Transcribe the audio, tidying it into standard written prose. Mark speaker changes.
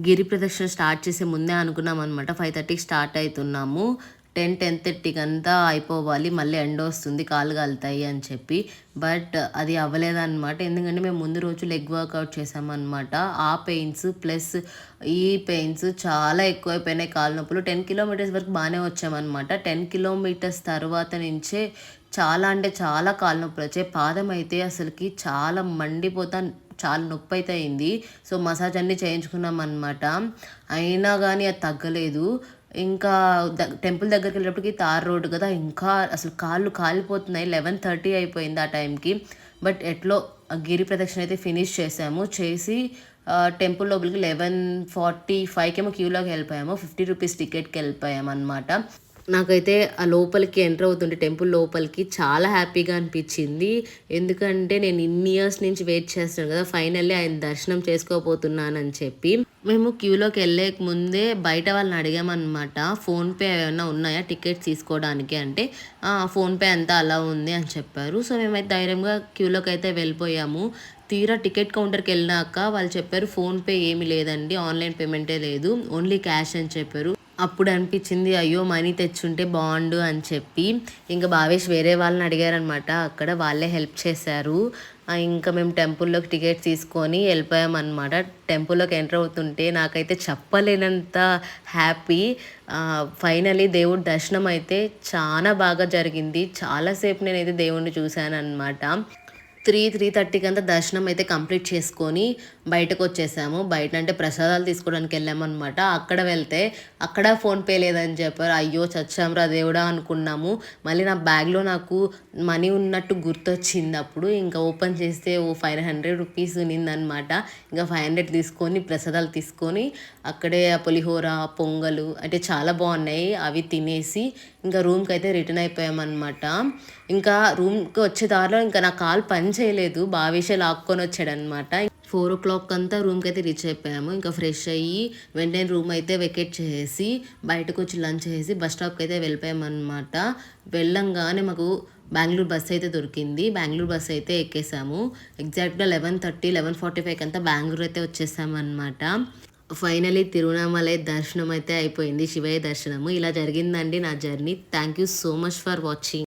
Speaker 1: గిరి ప్రదక్షిణ స్టార్ట్ చేసే ముందే అనుకున్నాం అనమాట 5:30కి స్టార్ట్ అవుతున్నాము. 10:30కి అంతా అయిపోవాలి, మళ్ళీ ఎండ వస్తుంది, కాళ్ళు కాలుతాయి అని చెప్పి. బట్ అది అవ్వలేదన్నమాట. ఎందుకంటే మేము ముందు రోజు లెగ్ వర్కౌట్ చేసామన్నమాట. ఆ పెయిన్స్ ప్లస్ ఈ పెయిన్స్ చాలా ఎక్కువైపోయినాయి, కాళ్ళ నొప్పులు. 10 కిలోమీటర్స్ వరకు బాగానే వచ్చామన్నమాట. 10 కిలోమీటర్స్ తర్వాత నుంచే చాలా అంటే చాలా కాళ్ళ నొప్పులు వచ్చాయి. పాదం అయితే అసలుకి చాలా మండిపోతా, చాలా నొప్పి అయితే అయింది. సో మసాజ్ అన్నీ చేయించుకున్నాం అనమాట. అయినా కానీ అది తగ్గలేదు. ఇంకా టెంపుల్ దగ్గరికి వెళ్ళేటప్పటికి తార్ రోడ్డు కదా, ఇంకా అసలు కాళ్ళు కాలిపోతున్నాయి. 11:30 అయిపోయింది ఆ టైంకి. బట్ ఎట్లో గిరి ప్రదక్షిణ అయితే ఫినిష్ చేసాము. చేసి టెంపుల్ లోపలికి 11:45కేమో క్యూలోకి వెళ్ళిపోయాము. 50 రూపీస్ టికెట్కి వెళ్ళిపోయాము అనమాట. నాకైతే ఆ లోపలికి ఎంటర్ అవుతుంటే టెంపుల్ లోపలికి చాలా హ్యాపీగా అనిపించింది. ఎందుకంటే నేను ఇన్ని ఇయర్స్ నుంచి వెయిట్ చేస్తున్నాను కదా, ఫైనల్లీ ఆయన దర్శనం చేసుకోబోతున్నానని చెప్పి. మేము క్యూలోకి వెళ్ళే ముందే బయట వాళ్ళని అడిగామన్నమాట, ఫోన్పే ఏమైనా ఉన్నాయా టికెట్స్ తీసుకోవడానికి అంటే, ఫోన్పే అంతా అలా ఉంది అని చెప్పారు. సో మేమైతే ధైర్యంగా క్యూలోకి అయితే వెళ్ళిపోయాము. తీరా టికెట్ కౌంటర్కి వెళ్ళినాక వాళ్ళు చెప్పారు ఫోన్పే ఏమీ లేదండి, ఆన్లైన్ పేమెంటే లేదు, ఓన్లీ క్యాష్ అని చెప్పారు. అప్పుడు అనిపించింది అయ్యో మనీ తెచ్చుంటే బాగుండు అని చెప్పి. ఇంకా భావేష్ వేరే వాళ్ళని అడిగారనమాట, అక్కడ వాళ్ళే హెల్ప్ చేశారు. ఇంకా మేము టెంపుల్లోకి టికెట్స్ తీసుకొని వెళ్ళిపోయామన్నమాట. టెంపుల్లోకి ఎంటర్ అవుతుంటే నాకైతే చెప్పలేనంత హ్యాపీ. ఫైనలీ దేవుడి దర్శనం అయితే చాలా బాగా జరిగింది. చాలాసేపు నేనైతే దేవుడిని చూశాను అనమాట. 3:30కి అంతా దర్శనం అయితే కంప్లీట్ చేసుకొని బయటకు వచ్చేసాము. బయట అంటే ప్రసాదాలు తీసుకోవడానికి వెళ్ళామన్నమాట. అక్కడ వెళ్తే అక్కడ ఫోన్పే లేదని చెప్పారు. అయ్యో చచ్చాంరా దేవుడా అనుకున్నాము. మళ్ళీ నా బ్యాగ్లో నాకు మనీ ఉన్నట్టు గుర్తొచ్చింది. అప్పుడు ఇంకా ఓపెన్ చేస్తే 500 రూపీస్ ఉన్నిందనమాట. ఇంకా 500 తీసుకొని ప్రసాదాలు తీసుకొని అక్కడే పులిహోర, పొంగలు అంటే చాలా బాగున్నాయి, అవి తినేసి ఇంకా రూమ్కి అయితే రిటర్న్ అయిపోయామన్నమాట. ఇంకా రూమ్కి వచ్చే దారిలో ఇంకా నా కాలు పని చేయలేదు, భావేషే లాక్కొని వచ్చాడనమాట. 4 o'clock అంతా రూమ్కి అయితే రీచ్ అయిపోయాము. ఇంకా ఫ్రెష్ అయ్యి వెంటనే రూమ్ అయితే వెకేట్ చేసి బయటకు వచ్చి లంచ్ చేసి బస్ స్టాప్కి అయితే వెళ్ళిపోయామన్నమాట. వెళ్ళంగానే మాకు బెంగళూరు బస్ అయితే దొరికింది. బెంగళూరు బస్ అయితే ఎక్కేసాము. ఎగ్జాక్ట్గా 11:30, 11:45 అంతా బెంగళూరు అయితే వచ్చేసామన్నమాట. ఫైనలీ తిరువణామలై దర్శనం అయితే అయిపోయింది, శివయ్య దర్శనము. ఇలా జరిగిందండి నా journey. Thank you so much for watching.